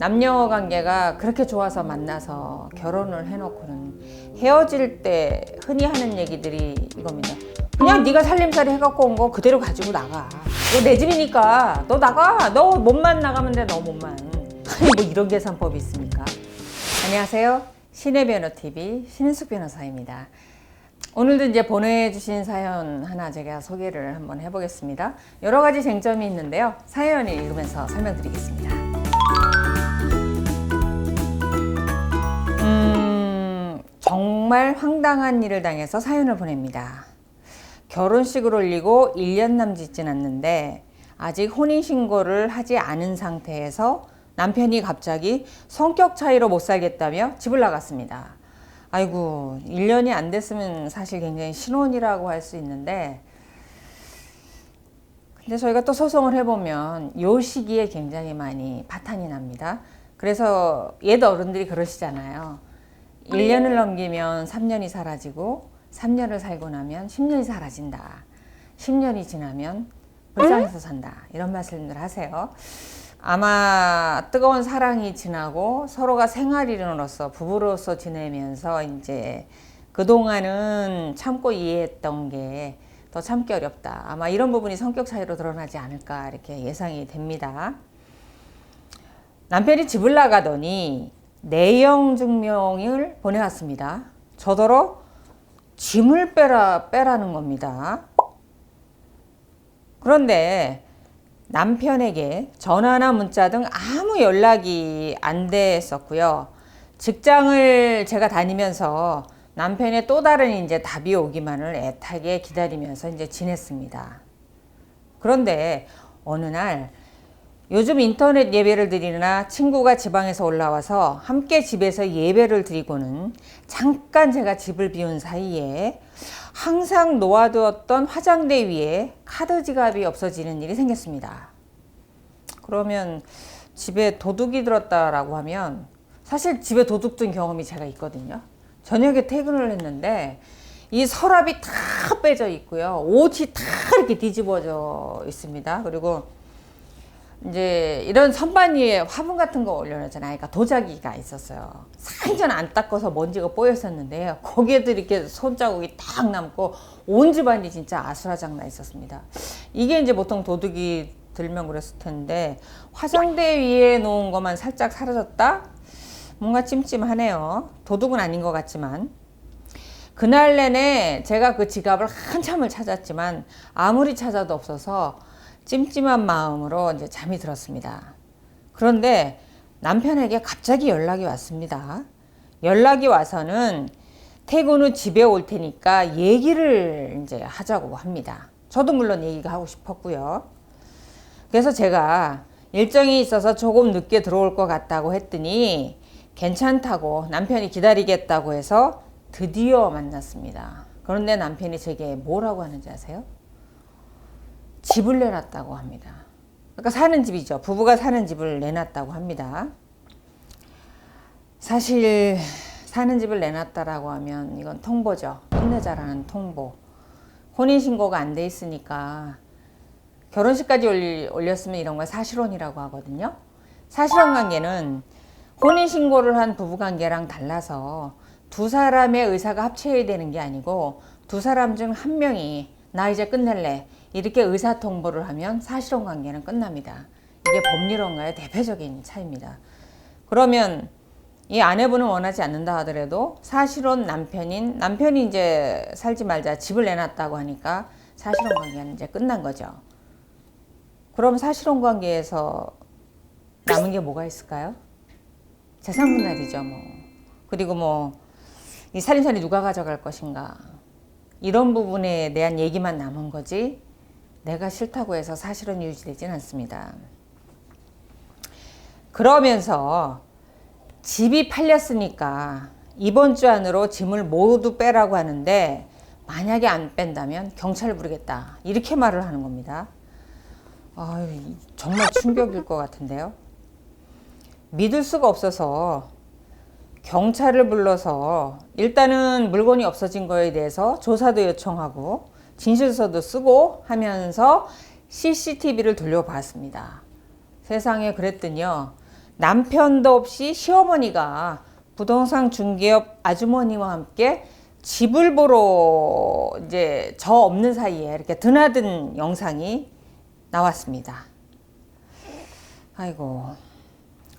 남녀 관계가 그렇게 좋아서 만나서 결혼을 해놓고는 헤어질 때 흔히 하는 얘기들이 이겁니다. 그냥 네가 살림살이 해갖고 온 거 그대로 가지고 나가. 이거 내 집이니까 너 나가. 너 몸만 나가면 돼. 너 몸만. 아니 뭐 이런 계산법이 있습니까? 안녕하세요. 신의 변호TV 신은숙 변호사입니다. 오늘도 이제 보내주신 사연 하나 제가 소개를 한번 해보겠습니다. 여러 가지 쟁점이 있는데요. 사연을 읽으면서 설명드리겠습니다. 정말 황당한 일을 당해서 사연을 보냅니다. 결혼식을 올리고 1년 남짓진 않는데 아직 혼인신고를 하지 않은 상태에서 남편이 갑자기 성격 차이로 못 살겠다며 집을 나갔습니다. 아이고, 1년이 안 됐으면 사실 굉장히 신혼이라고 할 수 있는데, 근데 저희가 또 소송을 해보면 이 시기에 굉장히 많이 파탄이 납니다. 그래서 옛 어른들이 그러시잖아요. 1년을 넘기면 3년이 사라지고 3년을 살고 나면 10년이 사라진다. 10년이 지나면 불쌍해서 산다. 이런 말씀들 하세요. 아마 뜨거운 사랑이 지나고 서로가 생활인으로서 부부로서 지내면서 이제 그동안은 참고 이해했던 게 더 참기 어렵다. 아마 이런 부분이 성격 차이로 드러나지 않을까 이렇게 예상이 됩니다. 남편이 집을 나가더니 내용 증명을 보내왔습니다. 저더러 짐을 빼라는 겁니다. 그런데 남편에게 전화나 문자 등 아무 연락이 안 됐었고요. 직장을 제가 다니면서 남편의 또 다른 이제 답이 오기만을 애타게 기다리면서 이제 지냈습니다. 그런데 어느 날 요즘 인터넷 예배를 드리나 친구가 지방에서 올라와서 함께 집에서 예배를 드리고는 잠깐 제가 집을 비운 사이에 항상 놓아두었던 화장대 위에 카드 지갑이 없어지는 일이 생겼습니다. 그러면 집에 도둑이 들었다라고 하면 사실 집에 도둑 든 경험이 제가 있거든요. 저녁에 퇴근을 했는데 이 서랍이 다 빼져 있고요. 옷이 다 이렇게 뒤집어져 있습니다. 그리고 이제 이런 선반 위에 화분 같은 거 올려놓잖아요. 그러니까 도자기가 있었어요. 살전 안 닦아서 먼지가 뽀였었는데요. 거기에도 이렇게 손자국이 딱 남고 온 집안이 진짜 아수라장나 있었습니다. 이게 이제 보통 도둑이 들면 그랬을 텐데 화장대 위에 놓은 것만 살짝 사라졌다? 뭔가 찜찜하네요. 도둑은 아닌 것 같지만. 그날 내내 제가 그 지갑을 한참을 찾았지만 아무리 찾아도 없어서 찜찜한 마음으로 이제 잠이 들었습니다. 그런데 남편에게 갑자기 연락이 왔습니다. 연락이 와서는 퇴근 후 집에 올 테니까 얘기를 이제 하자고 합니다. 저도 물론 얘기가 하고 싶었고요. 그래서 제가 일정이 있어서 조금 늦게 들어올 것 같다고 했더니 괜찮다고 남편이 기다리겠다고 해서 드디어 만났습니다. 그런데 남편이 제게 뭐라고 하는지 아세요? 집을 내놨다고 합니다. 그러니까 사는 집이죠. 부부가 사는 집을 내놨다고 합니다. 사실 사는 집을 내놨다라고 하면 이건 통보죠. 혼내자라는 통보. 혼인신고가 안 돼 있으니까 결혼식까지 올렸으면 이런 걸 사실혼이라고 하거든요. 사실혼 관계는 혼인신고를 한 부부관계랑 달라서 두 사람의 의사가 합쳐야 되는 게 아니고 두 사람 중 한 명이 나 이제 끝낼래 이렇게 의사통보를 하면 사실혼 관계는 끝납니다. 이게 법률원과의 대표적인 차이입니다. 그러면 이 아내분은 원하지 않는다 하더라도 사실혼 남편이 이제 살지 말자 집을 내놨다고 하니까 사실혼 관계는 이제 끝난 거죠. 그럼 사실혼 관계에서 남은 게 뭐가 있을까요? 재산 분할이죠, 뭐. 그리고 뭐 이 살림살이 누가 가져갈 것인가 이런 부분에 대한 얘기만 남은 거지 내가 싫다고 해서 사실은 유지되진 않습니다. 그러면서 집이 팔렸으니까 이번 주 안으로 짐을 모두 빼라고 하는데 만약에 안 뺀다면 경찰을 부르겠다 이렇게 말을 하는 겁니다. 아유, 정말 충격일 것 같은데요. 믿을 수가 없어서 경찰을 불러서 일단은 물건이 없어진 거에 대해서 조사도 요청하고 진술서도 쓰고 하면서 CCTV를 돌려봤습니다. 세상에 그랬더니요. 남편도 없이 시어머니가 부동산 중개업 아주머니와 함께 집을 보러 이제 저 없는 사이에 이렇게 드나든 영상이 나왔습니다. 아이고.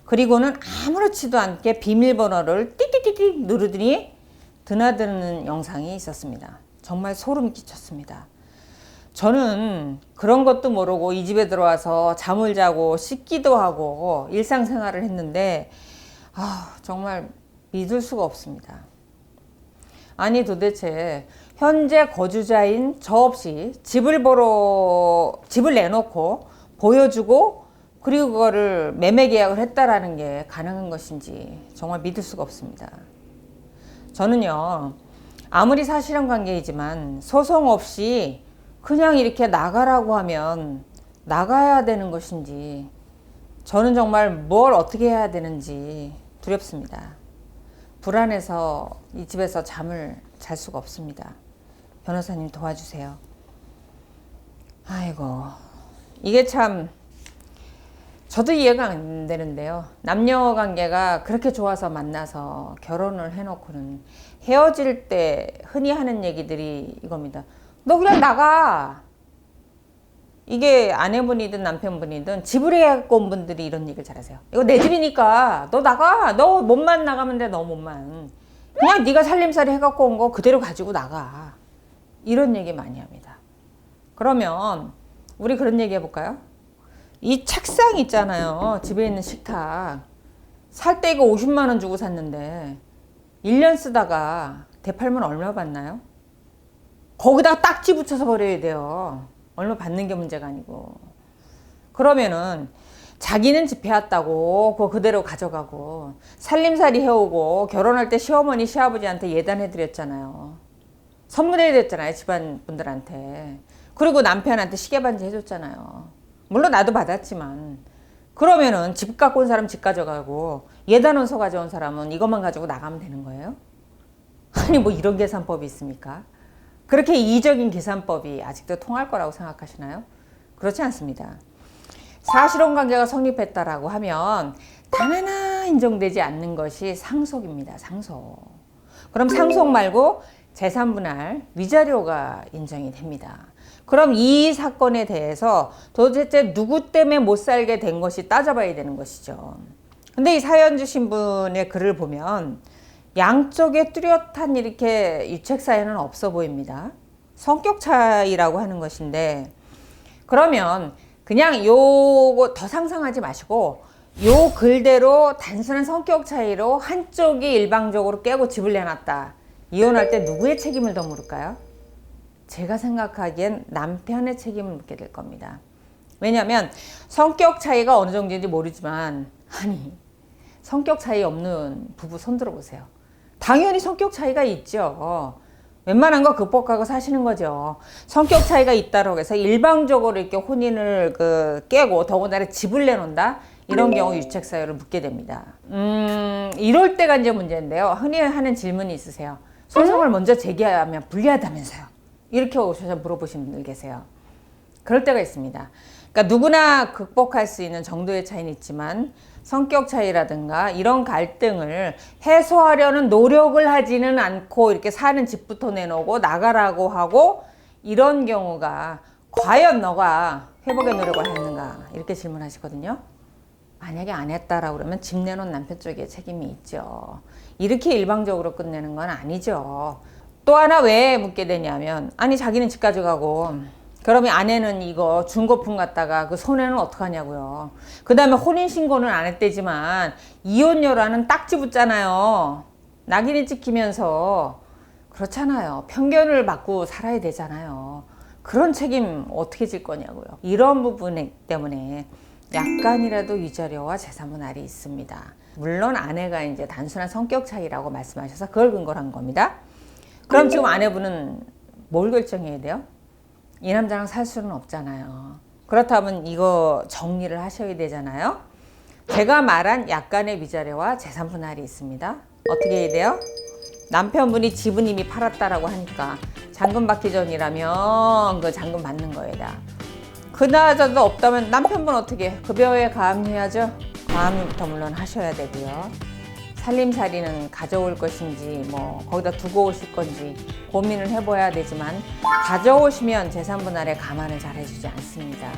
그리고는 아무렇지도 않게 비밀번호를 띡띡띡띡 누르더니 드나드는 영상이 있었습니다. 정말 소름 끼쳤습니다. 저는 그런 것도 모르고 이 집에 들어와서 잠을 자고 씻기도 하고 일상생활을 했는데 정말 믿을 수가 없습니다. 아니 도대체 현재 거주자인 저 없이 집을 내놓고 보여주고 그리고 그거를 매매 계약을 했다라는 게 가능한 것인지 정말 믿을 수가 없습니다. 저는요, 아무리 사실혼 관계이지만 소송 없이 그냥 이렇게 나가라고 하면 나가야 되는 것인지, 저는 정말 뭘 어떻게 해야 되는지 두렵습니다. 불안해서 이 집에서 잠을 잘 수가 없습니다. 변호사님 도와주세요. 아이고, 이게 참 저도 이해가 안 되는데요. 남녀 관계가 그렇게 좋아서 만나서 결혼을 해놓고는 헤어질 때 흔히 하는 얘기들이 이겁니다. 너 그냥 나가. 이게 아내분이든 남편분이든 집을 해갖고 온 분들이 이런 얘기를 잘하세요. 이거 내 집이니까 너 나가. 너 몸만 나가면 돼. 너 몸만. 그냥 네가 살림살이 해갖고 온 거 그대로 가지고 나가. 이런 얘기 많이 합니다. 그러면 우리 그런 얘기 해볼까요? 이 책상 있잖아요. 집에 있는 식탁. 살 때 이거 50만 원 주고 샀는데 1년 쓰다가 되팔면 얼마 받나요? 거기다가 딱지 붙여서 버려야 돼요. 얼마 받는 게 문제가 아니고. 그러면은 자기는 집 해왔다고 그거 그대로 가져가고 살림살이 해오고 결혼할 때 시어머니 시아버지한테 예단해 드렸잖아요. 선물해 드렸잖아요. 집안 분들한테. 그리고 남편한테 시계반지 해줬잖아요. 물론 나도 받았지만. 그러면은 집 갖고 온 사람 집 가져가고 예단 원서 가져온 사람은 이것만 가지고 나가면 되는 거예요? 아니 뭐 이런 계산법이 있습니까? 그렇게 이의적인 계산법이 아직도 통할 거라고 생각하시나요? 그렇지 않습니다. 사실혼 관계가 성립했다라고 하면 단 하나 인정되지 않는 것이 상속입니다. 상속. 그럼 상속 말고 재산분할, 위자료가 인정이 됩니다. 그럼 이 사건에 대해서 도대체 누구 때문에 못 살게 된 것이 따져봐야 되는 것이죠. 근데 이 사연 주신 분의 글을 보면 양쪽에 뚜렷한 이렇게 유책 사연은 없어 보입니다. 성격 차이라고 하는 것인데, 그러면 그냥 요거 더 상상하지 마시고 요 글대로 단순한 성격 차이로 한쪽이 일방적으로 깨고 집을 내놨다. 이혼할 때 누구의 책임을 더 물을까요? 제가 생각하기엔 남편의 책임을 묻게 될 겁니다. 왜냐하면 성격 차이가 어느 정도인지 모르지만, 아니 성격 차이 없는 부부 손 들어보세요. 당연히 성격 차이가 있죠. 웬만한 거 극복하고 사시는 거죠. 성격 차이가 있다고 해서 일방적으로 이렇게 혼인을 깨고 더군다나 집을 내놓는다? 이런 경우 유책 사유를 묻게 됩니다. 이럴 때가 이제 문제인데요. 흔히 하는 질문이 있으세요. 소송을 먼저 제기하면 불리하다면서요. 이렇게 오셔서 물어보시는 분들 계세요. 그럴 때가 있습니다. 그러니까 누구나 극복할 수 있는 정도의 차이는 있지만 성격 차이라든가 이런 갈등을 해소하려는 노력을 하지는 않고 이렇게 사는 집부터 내놓고 나가라고 하고, 이런 경우가 과연 너가 회복의 노력을 했는가 이렇게 질문하시거든요. 만약에 안 했다라고 그러면 집 내놓은 남편 쪽에 책임이 있죠. 이렇게 일방적으로 끝내는 건 아니죠. 또 하나 왜 묻게 되냐면, 아니 자기는 집 가져가고 그러면 아내는 이거 중고품 갖다가 그 손해는 어떡하냐고요. 그 다음에 혼인신고는 안 했대지만 이혼녀라는 딱지 붙잖아요. 낙인이 찍히면서. 그렇잖아요. 편견을 받고 살아야 되잖아요. 그런 책임 어떻게 질 거냐고요. 이런 부분 때문에 약간이라도 위자료와 재산분할이 있습니다. 물론 아내가 이제 단순한 성격 차이라고 말씀하셔서 그걸 근거로 한 겁니다. 그럼 지금 아내분은 뭘 결정해야 돼요? 이 남자랑 살 수는 없잖아요. 그렇다면 이거 정리를 하셔야 되잖아요. 제가 말한 약간의 위자료와 재산분할이 있습니다. 어떻게 해야 돼요? 남편분이 집은 이미 팔았다라고 하니까 잔금 받기 전이라면 그 잔금 받는 거에다. 그나저나 없다면 남편분 어떻게 해? 급여에 가압류해야죠. 다음부터 물론 하셔야 되고요. 살림살이는 가져올 것인지 뭐 거기다 두고 오실 건지 고민을 해봐야 되지만 가져오시면 재산분할에 감안을 잘 해주지 않습니다.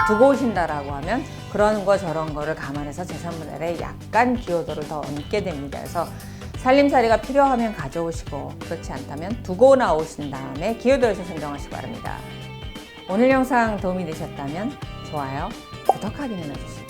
두고 오신다라고 하면 그런 거 저런 거를 감안해서 재산분할에 약간 기여도를 더 얹게 됩니다. 그래서 살림살이가 필요하면 가져오시고 그렇지 않다면 두고 나오신 다음에 기여도에서 선정하시기 바랍니다. 오늘 영상 도움이 되셨다면 좋아요, 구독하기 눌러주시고